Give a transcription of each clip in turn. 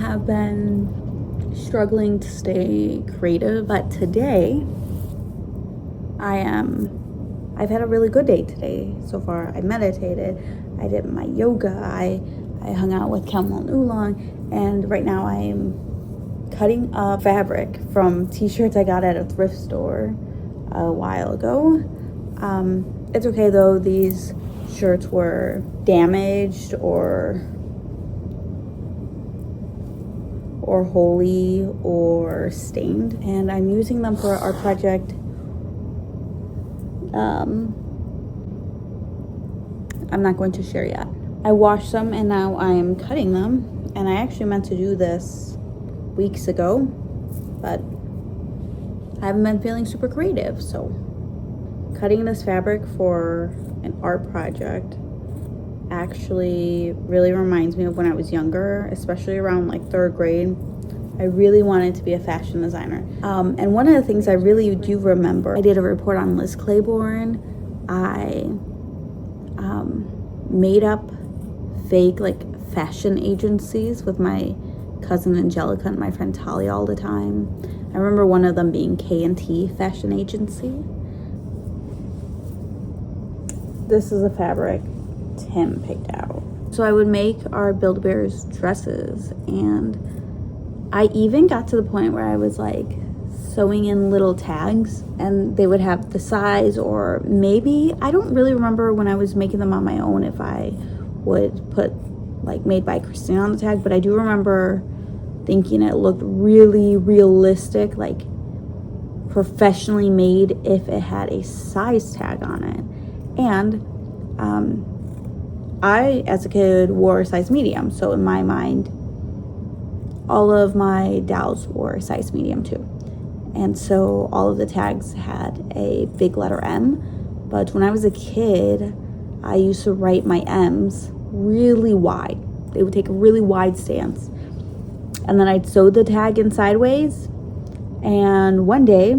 have been struggling to stay creative, but today I've had a really good day today so far. I meditated, I did my yoga, I hung out with Camel and Oolong, and right now I am cutting up fabric from t-shirts I got at a thrift store a while ago. It's okay though, these shirts were damaged or holey or stained, and I'm using them for our project. I'm not going to share yet. I washed them and now I'm cutting them, and I actually meant to do this weeks ago, but I haven't been feeling super creative. So cutting this fabric for an art project actually really reminds me of when I was younger, especially around like 3rd grade. I really wanted to be a fashion designer. And one of the things I really do remember, I did a report on Liz Claiborne. I made up fake like fashion agencies with my cousin Angelica and my friend Talia all the time. I remember one of them being K&T Fashion Agency. This is a fabric Tim picked out. So I would make our Build-A-Bears dresses, and I even got to the point where I was like sewing in little tags, and they would have the size, or maybe, I don't really remember when I was making them on my own if I would put like made by Kristina on the tag, but I do remember thinking it looked really realistic, like professionally made, if it had a size tag on it. And I, as a kid, wore a size medium, so in my mind, all of my dolls wore a size medium too. And so all of the tags had a big letter M, but when I was a kid, I used to write my M's really wide. They would take a really wide stance. And then I'd sew the tag in sideways. And one day,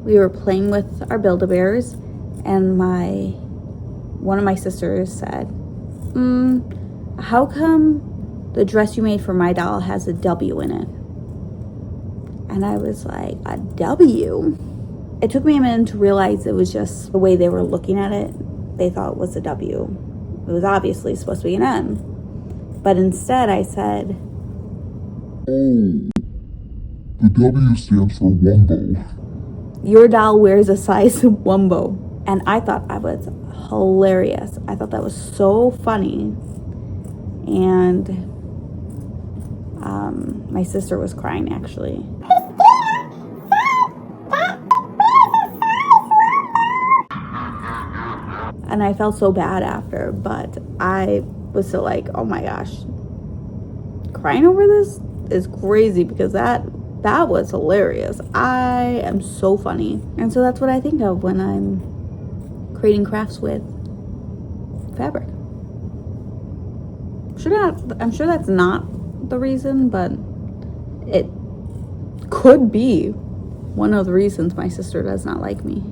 we were playing with our Build-A-Bears, and one of my sisters said, how come the dress you made for my doll has a W in it? And I was like, a W? It took me a minute to realize it was just the way they were looking at it. They thought it was a W. It was obviously supposed to be an M. But instead I said, oh, the W stands for Wumbo. Your doll wears a size Wumbo. And I thought I was hilarious. I thought that was so funny. And my sister was crying, actually. And I felt so bad after, but I was still like, oh my gosh, crying over this is crazy, because that was hilarious. I am so funny. And so that's what I think of when I'm creating crafts with fabric. I'm sure that's not the reason, but it could be one of the reasons my sister does not like me.